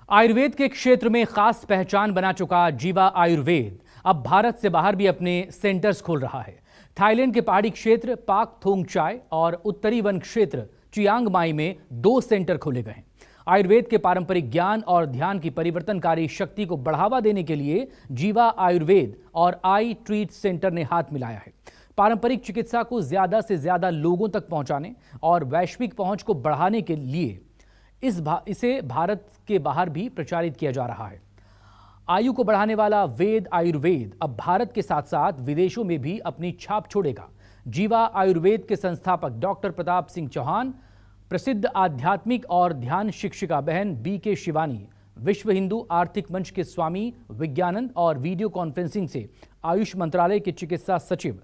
आयुर्वेद के क्षेत्र में खास पहचान बना चुका जीवा आयुर्वेद अब भारत से बाहर भी अपने सेंटर्स खोल रहा है। थाईलैंड के पहाड़ी क्षेत्र पाकथोंगचाय और उत्तरी वन क्षेत्र चियांग माई में 2 सेंटर खोले गए हैं। आयुर्वेद के पारंपरिक ज्ञान और ध्यान की परिवर्तनकारी शक्ति को बढ़ावा देने के लिए जीवा आयुर्वेद और आई ट्रीट सेंटर ने हाथ मिलाया है। पारंपरिक चिकित्सा को ज्यादा से ज्यादा लोगों तक पहुंचाने और वैश्विक पहुंच को बढ़ाने के लिए इसे भारत के बाहर भी प्रचारित किया जा रहा है। आयु को बढ़ाने वाला वेद आयुर्वेद अब भारत के साथ साथ विदेशों में भी अपनी छाप छोड़ेगा। जीवा आयुर्वेद के संस्थापक डॉक्टर प्रताप सिंह चौहान, प्रसिद्ध आध्यात्मिक और ध्यान शिक्षिका बहन BK शिवानी, विश्व हिंदू आर्थिक मंच के स्वामी विज्ञानंद और वीडियो कॉन्फ्रेंसिंग से आयुष मंत्रालय के चिकित्सा सचिव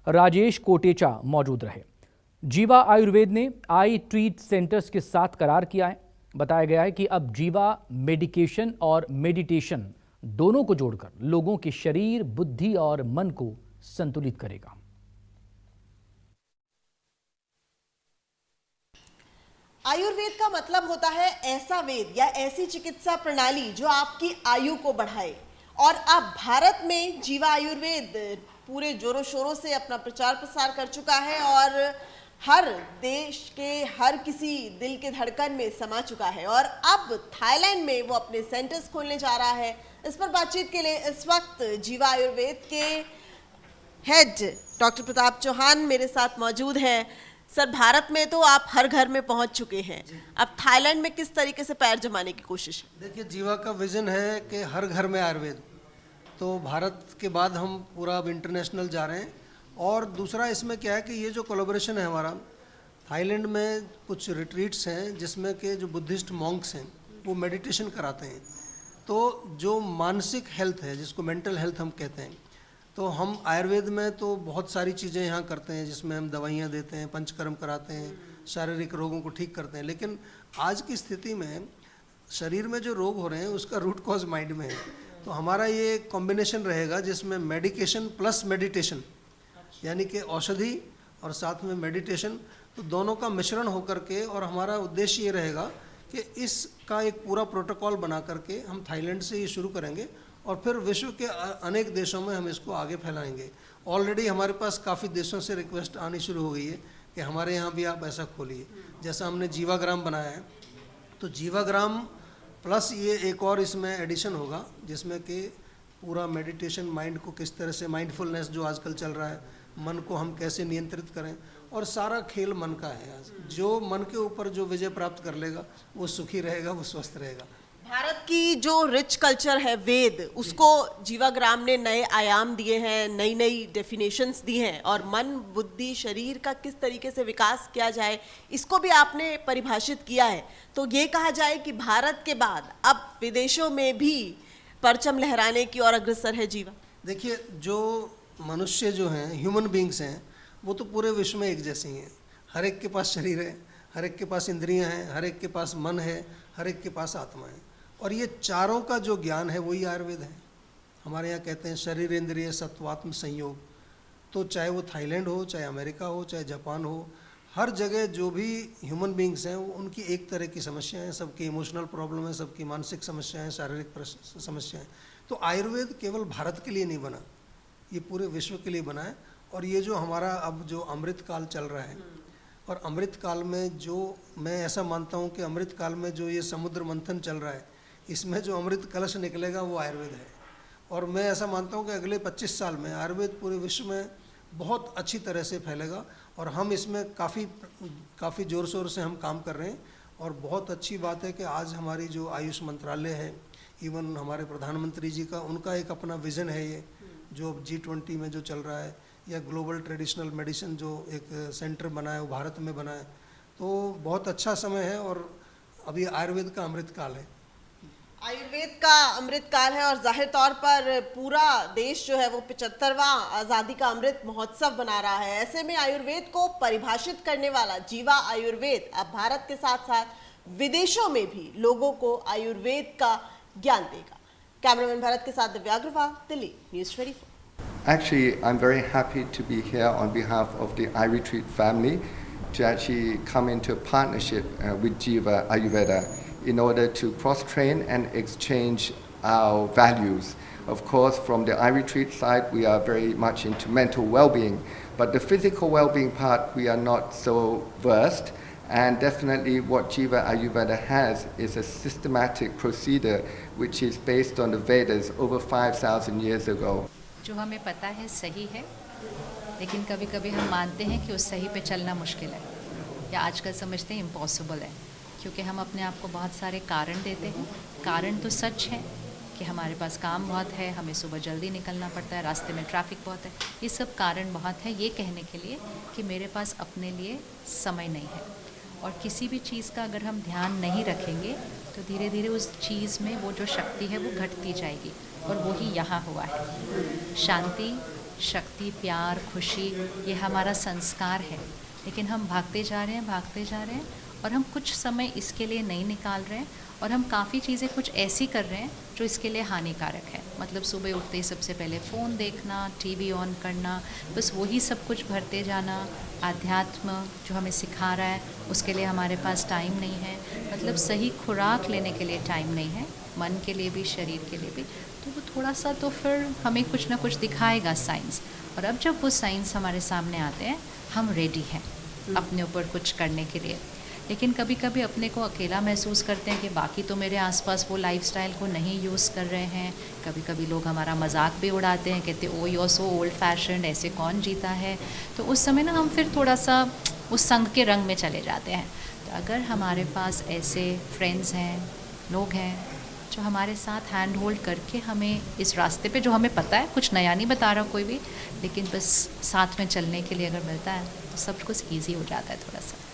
राजेश कोटेचा मौजूद रहे। जीवा आयुर्वेद ने आई ट्रीट सेंटर्स के साथ करार किया है। बताया गया है कि अब जीवा मेडिकेशन और मेडिटेशन दोनों को जोड़कर लोगों के शरीर, बुद्धि और मन को संतुलित करेगा। आयुर्वेद का मतलब होता है ऐसा वेद या ऐसी चिकित्सा प्रणाली जो आपकी आयु को बढ़ाए। और अब भारत में जीवा आयुर्वेद पूरे जोरों शोरों से अपना प्रचार प्रसार कर चुका है और हर देश के हर किसी दिल के धड़कन में समा चुका है। और अब थाईलैंड में वो अपने सेंटर्स खोलने जा रहा है। इस पर बातचीत के लिए इस वक्त जीवा आयुर्वेद के हेड डॉक्टर प्रताप चौहान मेरे साथ मौजूद हैं। सर, भारत में तो आप हर घर में पहुंच चुके हैं, अब थाईलैंड में किस तरीके से पैर जमाने की कोशिश है? देखिए, जीवा का विजन है कि हर घर में आयुर्वेद, तो भारत के बाद हम पूरा अब इंटरनेशनल जा रहे हैं। और दूसरा इसमें क्या है कि ये जो कोलैबोरेशन है हमारा, थाईलैंड में कुछ रिट्रीट्स हैं जिसमें के जो बुद्धिस्ट मॉन्क्स हैं वो मेडिटेशन कराते हैं। तो जो मानसिक हेल्थ है, जिसको मेंटल हेल्थ हम कहते हैं, तो हम आयुर्वेद में तो बहुत सारी चीज़ें यहाँ करते हैं, जिसमें हम दवाइयाँ देते हैं, पंचकर्म कराते हैं, शारीरिक रोगों को ठीक करते हैं। लेकिन आज की स्थिति में शरीर में जो रोग हो रहे हैं उसका रूट कॉज माइंड में है। तो हमारा ये कॉम्बिनेशन रहेगा जिसमें मेडिकेशन प्लस मेडिटेशन, यानी कि औषधि और साथ में मेडिटेशन, तो दोनों का मिश्रण होकर के, और हमारा उद्देश्य ये रहेगा कि इसका एक पूरा प्रोटोकॉल बना करके हम थाईलैंड से ये शुरू करेंगे और फिर विश्व के अनेक देशों में हम इसको आगे फैलाएंगे। ऑलरेडी हमारे पास काफ़ी देशों से रिक्वेस्ट आनी शुरू हो गई है कि हमारे यहाँ भी आप ऐसा खोलिए। जैसा हमने जीवाग्राम बनाया है, तो जीवाग्राम प्लस ये एक और इसमें एडिशन होगा जिसमें कि पूरा मेडिटेशन, माइंड को किस तरह से, माइंडफुलनेस जो आजकल चल रहा है, मन को हम कैसे नियंत्रित करें, और सारा खेल मन का है। आज जो मन के ऊपर जो विजय प्राप्त कर लेगा वो सुखी रहेगा, वो स्वस्थ रहेगा। भारत की जो रिच कल्चर है वेद, उसको जीवाग्राम ने नए आयाम दिए हैं, नई नई डेफिनेशंस दी हैं, और मन, बुद्धि, शरीर का किस तरीके से विकास किया जाए इसको भी आपने परिभाषित किया है। तो ये कहा जाए कि भारत के बाद अब विदेशों में भी परचम लहराने की ओर अग्रसर है जीवा। देखिए, जो मनुष्य जो हैं, ह्यूमन बींग्स हैं, वो तो पूरे विश्व में एक जैसे ही हैं। हर एक के पास शरीर है, हर एक के पास इंद्रियां हैं, हर एक के पास मन है, हर एक के पास आत्मा है। और ये चारों का जो ज्ञान है वही आयुर्वेद है। हमारे यहाँ कहते हैं शरीर इंद्रिय सत्वात्म संयोग। तो चाहे वो थाईलैंड हो, चाहे अमेरिका हो, चाहे जापान हो, हर जगह जो भी ह्यूमन बींग्स हैं वो उनकी एक तरह की समस्याएं हैं। सबकी इमोशनल प्रॉब्लम है, सबकी मानसिक समस्याएं, शारीरिक समस्याएं। तो आयुर्वेद केवल भारत के लिए नहीं बना, ये पूरे विश्व के लिए बना है। और ये जो हमारा अब जो अमृत काल चल रहा है, और अमृत काल में जो मैं ऐसा मानता हूँ कि अमृत काल में जो ये समुद्र मंथन चल रहा है, इसमें जो अमृत कलश निकलेगा वो आयुर्वेद है। और मैं ऐसा मानता हूँ कि अगले 25 साल में आयुर्वेद पूरे विश्व में बहुत अच्छी तरह से फैलेगा। और हम इसमें काफ़ी ज़ोर शोर से हम काम कर रहे हैं। और बहुत अच्छी बात है कि आज हमारी जो आयुष मंत्रालय है, इवन हमारे प्रधानमंत्री जी का, उनका एक अपना विज़न है, ये जो G20 में जो चल रहा है, या ग्लोबल ट्रेडिशनल मेडिसिन जो एक सेंटर बना है वो भारत में बना है। तो बहुत अच्छा समय है और अभी आयुर्वेद का अमृत काल है। आयुर्वेद का अमृत काल है और जाहिर तौर पर पूरा देश जो है वो 75वां आज़ादी का अमृत महोत्सव बना रहा है। ऐसे में आयुर्वेद को परिभाषित करने वाला जीवा आयुर्वेद अब भारत के साथ साथ विदेशों में भी लोगों को आयुर्वेद का ज्ञान देगा। कैमरामैन भरत के साथ Divya Agarwal, Delhi, news 24। Actually, I'm very happy to be here on behalf of the iRetreat family to actually come into a partnership with Jiva Ayurveda in order to cross-train and exchange our values. Of course, from the iRetreat side, we are very much into mental well-being, but the physical well-being part, we are not so versed. And definitely what Jiva Ayurveda has is a systematic procedure which is based on the Vedas over 5,000 years ago. जो हमें पता है सही है, लेकिन कभी कभी हम मानते हैं कि उस सही पे चलना मुश्किल है, या आजकल समझते हैं इम्पॉसिबल है, क्योंकि हम अपने आप को बहुत सारे कारण देते हैं। कारण तो सच है कि हमारे पास काम बहुत है, हमें सुबह जल्दी निकलना पड़ता है, रास्ते में ट्रैफिक बहुत है, ये सब कारण बहुत है ये कहने के लिए कि मेरे पास अपने लिए समय नहीं है। और किसी भी चीज़ का अगर हम ध्यान नहीं रखेंगे तो धीरे धीरे उस चीज़ में वो जो शक्ति है वो घटती जाएगी, और वो ही यहाँ हुआ है। शांति, शक्ति, प्यार, खुशी, ये हमारा संस्कार है, लेकिन हम भागते जा रहे हैं और हम कुछ समय इसके लिए नहीं निकाल रहे हैं, और हम काफ़ी चीज़ें कुछ ऐसी कर रहे हैं जो इसके लिए हानिकारक है। मतलब सुबह उठते ही सबसे पहले फ़ोन देखना, टीवी ऑन करना, बस वही सब कुछ भरते जाना। आध्यात्म जो हमें सिखा रहा है उसके लिए हमारे पास टाइम नहीं है, मतलब सही खुराक लेने के लिए टाइम नहीं है, मन के लिए भी, शरीर के लिए भी। तो वो थोड़ा सा तो फिर हमें कुछ ना कुछ दिखाएगा साइंस, और अब जब वो साइंस हमारे सामने आते हैं हम रेडी हैं अपने ऊपर कुछ करने के लिए। लेकिन कभी कभी अपने को अकेला महसूस करते हैं कि बाकी तो मेरे आसपास वो लाइफस्टाइल को नहीं यूज़ कर रहे हैं। कभी कभी लोग हमारा मजाक भी उड़ाते हैं, कहते oh you are so old fashion, ऐसे कौन जीता है। तो उस समय ना हम फिर थोड़ा सा उस संग के रंग में चले जाते हैं। तो अगर हमारे पास ऐसे फ्रेंड्स हैं, लोग हैं जो हमारे साथ हैंड होल्ड करके हमें इस रास्ते पे, जो हमें पता है कुछ नया नहीं बता रहा कोई भी, लेकिन बस साथ में चलने के लिए अगर मिलता है तो सब कुछ ईजी हो जाता है थोड़ा सा।